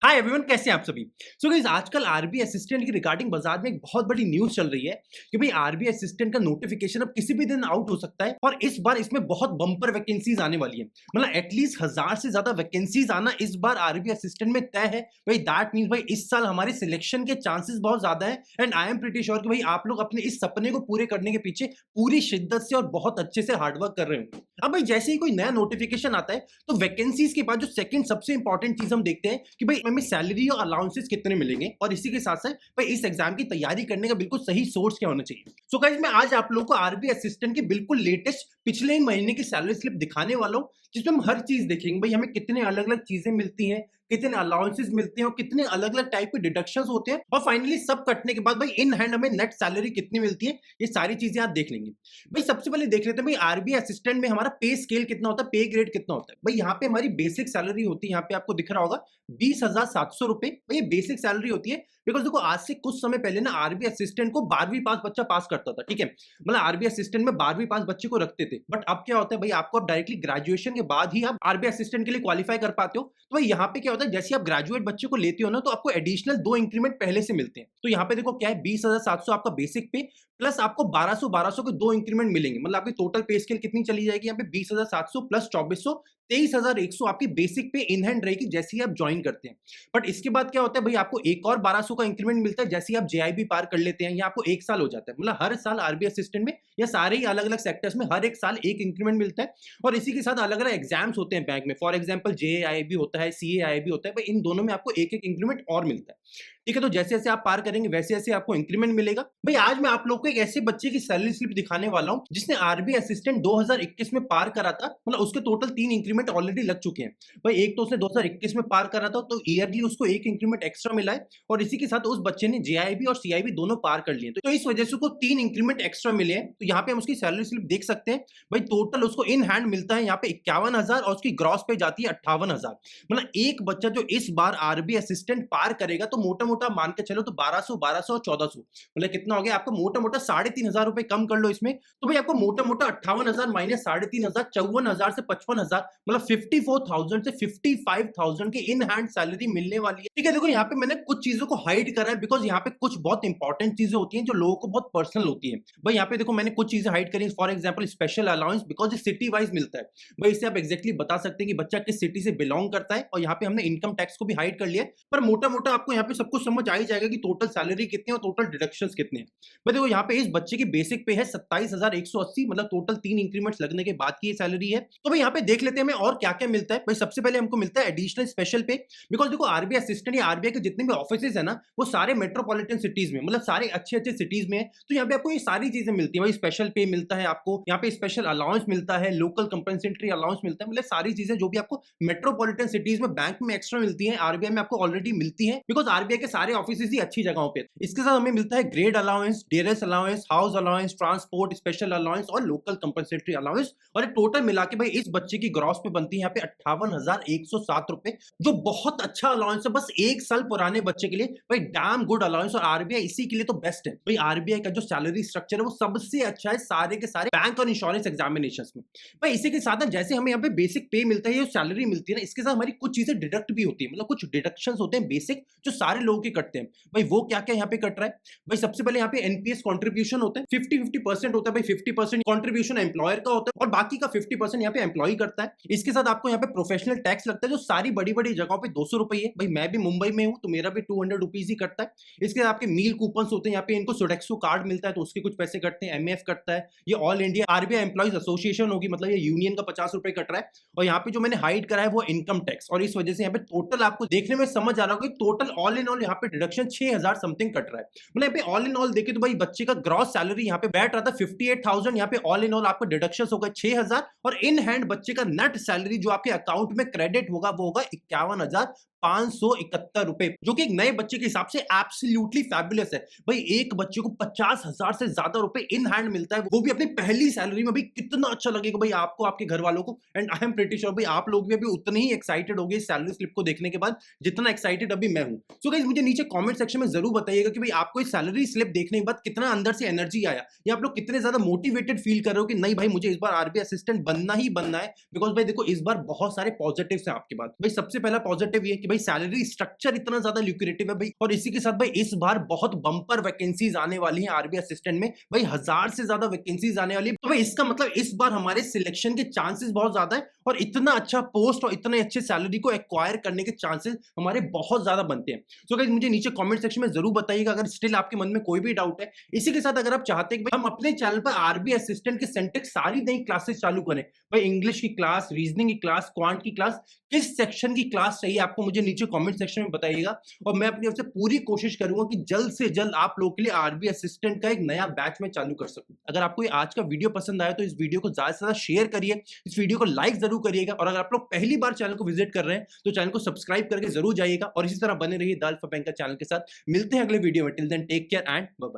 Hi everyone, कैसे हैं आप सभी। सो गाइस, आजकल आरबीआई असिस्टेंट की रिगार्डिंग बाजार में एक बहुत बड़ी न्यूज़ चल रही है कि भाई आरबीआई असिस्टेंट का नोटिफिकेशन अब किसी भी दिन आउट हो सकता है और इस बार इसमें बहुत बम्पर वैकेंसीज आने वाली है। मतलब एटलीस्ट 1000 से ज्यादा वैकेंसीज आना इस बार आरबीआई असिस्टेंट में तय है। भाई दैट मींस भाई इस साल हमारे सिलेक्शन के चांसेस बहुत ज्यादा है and I am pretty sure कि भाई आप लोग अपने इस सपने को पूरे करने के पीछे पूरी शिद्दत से और बहुत अच्छे से हार्डवर्क कर रहे हो। अब भाई जैसे ही कोई नया नोटिफिकेशन आता है तो वैकेंसीज के बाद जो सेकंड सबसे इंपॉर्टेंट चीज हम देखते हैं कि भाई हमें सैलरी और अलाउंसेस कितने मिलेंगे और इसी के साथ साथ भाई इस एग्जाम की तैयारी करने का बिल्कुल सही सोर्स क्या होना चाहिए। सो गाइस, मैं आज आप लोगों को आरबीआई असिस्टेंट की बिल्कुल लेटेस्ट पिछले ही महीने की सैलरी स्लिप दिखाने वाला हूं, जिसमें हम हर चीज देखेंगे भाई हमें कितने अलग अलग चीजें मिलती हैं, कितने अलाउंसेस मिलते हैं और कितने अलग अलग टाइप के डिडक्शंस होते हैं और फाइनली सब कटने के बाद भाई इन हैंड हमें नेट सैलरी कितनी मिलती है, ये सारी चीजें आप देख लेंगे। भाई सबसे पहले देख लेते हैं भाई आरबीआई असिस्टेंट में हमारा पे स्केल कितना होता है, पे ग्रेड कितना होता है। भाई यहाँ पे हमारी बेसिक सैलरी होती है, यहाँ पे आपको दिख रहा होगा 20,700 रुपए। भाई ये बेसिक सैलरी होती है बिकॉज देखो आज से कुछ समय पहले ना आरबीआई असिस्टेंट को 12वीं पास बच्चा पास करता था, ठीक है। मतलब आरबीआई असिस्टेंट में 12वीं पास बच्चे को रखते थे, बट अब क्या होता है भाई आपको अब डायरेक्टली ग्रेजुएशन के बाद ही आप आरबीआई असिस्टेंट के लिए क्वालिफाई कर पाते हो। तो भाई यहाँ पे क्या होता है, जैसे आप ग्रेजुएट बच्चे को लेते हो ना तो आपको एडिशनल 2 इंक्रीमेंट पहले से मिलते हैं। तो यहाँ पे देखो क्या है, 20,700 आपका बेसिक पे प्लस आपको 1200 के 2 इंक्रीमेंट मिलेंगे। मतलब आपकी टोटल पे स्केल कितनी चली जाएगी, यहाँ पे 20,700 प्लस 2400 23,100 आपकी बेसिक पे इन हैंड रहेगी जैसे ही आप ज्वाइन करते हैं। बट इसके बाद क्या होता है भाई आपको एक और 1200 का इंक्रीमेंट मिलता है जैसे ही आप जेआईबी पार कर लेते हैं, या आपको 1 साल हो जाता है। मतलब हर साल आरबीआई असिस्टेंट में या सारे ही अलग अलग सेक्टर्स में हर एक साल एक इंक्रीमेंट मिलता है और इसी के साथ अलग अलग एग्जाम्स होते हैं बैंक में। फॉर एग्जाम्पल जेआईबी होता है, सीएआईबी होता है, भाई इन दोनों में आपको एक एक इंक्रीमेंट और मिलता है, ठीक है। तो जैसे जैसे आप पार करेंगे वैसे वैसे आपको इंक्रीमेंट मिलेगा। भाई आज मैं आप लोग को एक ऐसे बच्चे की सैलरी स्लिप दिखाने वाला हूं जिसने आरबीआई असिस्टेंट 2021 में पार करा था। मतलब उसके टोटल 3 इंक्रीमेंट ऑलरेडी लग चुके हैं। भाई एक तो उसने 2021 में पार करा था तो ईयरली उसको एक इंक्रीमेंट एक्स्ट्रा मिला है और इसी के साथ उस बच्चे ने जेआईबी और सीआईबी दोनों पार कर लिए। तो इस वजह से उसको 3 इंक्रीमेंट एक्स्ट्रा मिले हैं। तो यहाँ पे हम उसकी सैलरी स्लिप देख सकते हैं। भाई टोटल उसको इन हैंड मिलता है यहाँ पे 51,000 और उसकी ग्रॉस पे जाती है 58,000। मतलब एक बच्चा जो इस बार आरबीआई असिस्टेंट पार करेगा तो मोटा मोटा मान के चलो तो 1200 और 1400 मतलब कितना हो गया आपको, मोटा मोटा 3,500 रुपए कम कर लो इसमें। तो भाई आपको मोटा मोटा 58,000 माइनस 3,500 54,000 से 55,000 मतलब 54,000 से 55,000 की इन हैंड सैलरी मिलने वाली है, ठीक है। देखो यहाँ पे मैंने कुछ चीजों को हाइड करा है बिकॉज यहाँ पे कुछ बहुत इंपॉर्टेंट चीजें होती हैं जो लोगों को बहुत पर्सनल होती है। भाई यहाँ पे देखो मैंने कुछ चीजें हाइड करी, for example special allowance because city wise मिलता है। भाई इससे आप एक्जैक्टली बता सकते हैं कि बच्चा किस सिटी से बिलोंग करता है और यहाँ पे हमने इनकम टैक्स को भी हाइड कर लिया है। पर मोटा मोटा आपको यहाँ पे सब कुछ समझ आ ही जाएगा कि टोटल सैलरी कितनी है और टोटल डिडक्शंस कितने हैं। भाई देखो यहाँ पे इस बच्चे की बेसिक पे है 27,180, मतलब टोटल 3 इंक्रीमेंट्स लगने के बाद की ये सैलरी है। तो भाई यहाँ पे देख लेते हैं हमें और क्या क्या मिलता है। भाई सबसे पहले हमको मिलता है एडिशनल स्पेशल पे बिकॉज देखो आरबीआई असिस्टेंट या आरबीआई के जितने भी ऑफिस है ना वो सारे मेट्रोपॉलिटन सिटीज में, मतलब सारे अच्छे अच्छे सिटीज में है। तो यहाँ पे आपको ये सारी चीजें मिलती है। भाई स्पेशल पे मिलता है आपको, यहाँ पे स्पेशल अलाउंस मिलता है, लोकल कंपनसेटरी अलाउंस मिलता है। मतलब सारी चीजें जो भी आपको मेट्रोपॉलिटन सिटीज में बैंक में एक्स्ट्रा मिलती है आरबीआई में आपको ऑलरेडी मिलती है बिकॉज आरबीआई के सारे ऑफिस ही अच्छी जगहों पे। इसके साथ हमें मिलता है grade allowance, dress allowance, house allowance, transport special allowance और लोकल कंपनसेटरी अलाउंस। और टोटल मिला के भाई इस बच्चे की ग्रॉस पे बनती है यहाँ पे 58,107 रुपए, जो बहुत अच्छा अलाउंस है बस 1 साल पुराने बच्चे के लिए। भाई डैम गुड अलाउंस और आरबीआई इसी के लिए तो बेस्ट है। भाई आरबीआई का जो सैलरी स्ट्रक्चर है वो सबसे अच्छा है सारे के सारे बैंक और इंश्योरेंस एग्जामिनेशन में। भाई इसी के साथ जैसे हमें यहाँ पे बेसिक पे मिलता है, सैलरी मिलती है ना, इसके साथ हमारी कुछ चीजें डिडक्ट भी होती है। मतलब कुछ डिडक्शन होते हैं बेसिक जो सारे लोगों के कटते हैं। भाई वो क्या क्या यहाँ पे कट रहा है, भाई सबसे पहले यहाँ पे एनपीएस कंट्रीब्यूशन होता है, 50-50% होता है। भाई 50% कंट्रीब्यूशन एम्प्लॉयर का होता है और बाकी का 50% यहाँ पे एम्प्लॉय करता है। इसके साथ आपको यहाँ पे प्रोफेशनल टैक्स लगता है जो सारी बड़ी बड़ी जगहों पे 200 रुपए है। भाई मैं भी मुंबई में हूँ तो मेरा भी 200 रुपीज ही कटता है। इसके साथ आपके मील कूपन होते हैं, यहाँ पे इनको सोडेक्सो कार्ड मिलता है तो उसके कुछ पैसे कटते हैं, एमएफ कटता है। ये all India RBI employees association होगी, मतलब ये यूनियन का 50 रुपए कट रहा है। और यहाँ पे जो मैंने हाइड करा है वो इनकम टैक्स, और इस वजह से यहाँ पे टोटल आपको देखने में समझ आ रहा होगा टोटल ऑल इन ऑल यहाँ पे डिडक्शन 6,000 समथिंग कट रहा है। मतलब यहाँ पे ऑल इन ऑल देखे तो भाई बच्चे का ग्रॉस सैलरी यहाँ पे बैठ रहा था 58,000, यहाँ पे ऑल इन ऑल आपको डिडक्शंस होगा 6,000 और इन हैंड बच्चे का नेट सैलरी जो आपके अकाउंट में क्रेडिट होगा वो होगा 51,571 रुपए, जो कि एक नए बच्चे के हिसाब से एब्सोल्युटली फैबुलस है। भाई एक बच्चे को 50,000 से ज्यादा रुपए इन हैंड मिलता है, वो भी अपनी पहली सैलरी में। भाई कितना अच्छा लगेगा भाई आपको, आपके घर वालों को, and I am pretty sure भाई आप लोग भी अभी उतने ही एक्साइटेड होंगे सैलरी स्लिप को देखने के बाद जितना एक्साइटेड अभी मैं हूं। सो गाइस मुझे नीचे कमेंट सेक्शन में जरूर बताइएगा कि भाई आपको इस सैलरी स्लिप देखने के बाद कितना अंदर से एनर्जी आया, या आप लोग कितने ज्यादा मोटिवेटेड फील कर रहे हो कि नहीं भाई मुझे इस बार आरबीआई असिस्टेंट बनना ही बनना है। बिकॉज भाई देखो इस बार बहुत सारे पॉजिटिव्स हैं आपके पास। भाई सबसे पहला पॉजिटिव ये कि कि भाई सैलरी स्ट्रक्चर इतना ज्यादा ल्यूक्रेटिव है भाई, और इसी के साथ भाई इस बार बहुत बंपर वैकेंसीज आने वाली हैं आरबीआई असिस्टेंट में भाई, 1000 से ज्यादा वैकेंसीज आने वाली है। तो भाई इसका मतलब इस बार हमारे सिलेक्शन के चांसेस बहुत ज्यादा है, और इतना अच्छा पोस्ट और इतने अच्छे सैलरी को एक्वायर करने के चांसेस हमारे बहुत ज्यादा बनते हैं। तो गाइस मुझे नीचे कमेंट सेक्शन में जरूर बताइएगा अगर स्टिल आपके मन में कोई भी डाउट है। इसी के साथ अगर आप चाहते हैं कि भाई हम अपने चैनल पर आरबीआई असिस्टेंट के सेंटेक्स सारी नई क्लासेस चालू करें, भाई इंग्लिश की क्लास, रीजनिंग की क्लास, क्वांट की क्लास, किस सेक्शन की क्लास चाहिए आपको मुझे नीचे कमेंट सेक्शन में बताइएगा, और मैं अपनी ओर से पूरी कोशिश करूंगा कि जल्द से जल्द आप लोगों के लिए आरबीआई असिस्टेंट का एक नया बैच में चालू कर सकूं। अगर आपको ये आज का वीडियो पसंद आया तो इस वीडियो को ज्यादा से ज्यादा शेयर करिए, इस वीडियो को लाइक जरूर करिएगा, और अगर आप लोग पहली बार चैनल को विजिट कर रहे हैं तो चैनल को सब्सक्राइब करके जरूर जाइएगा, और इसी तरह बने रहिए द अल्फा बैंक का चैनल के साथ। मिलते हैं अगले वीडियो में, till then take care and bye bye.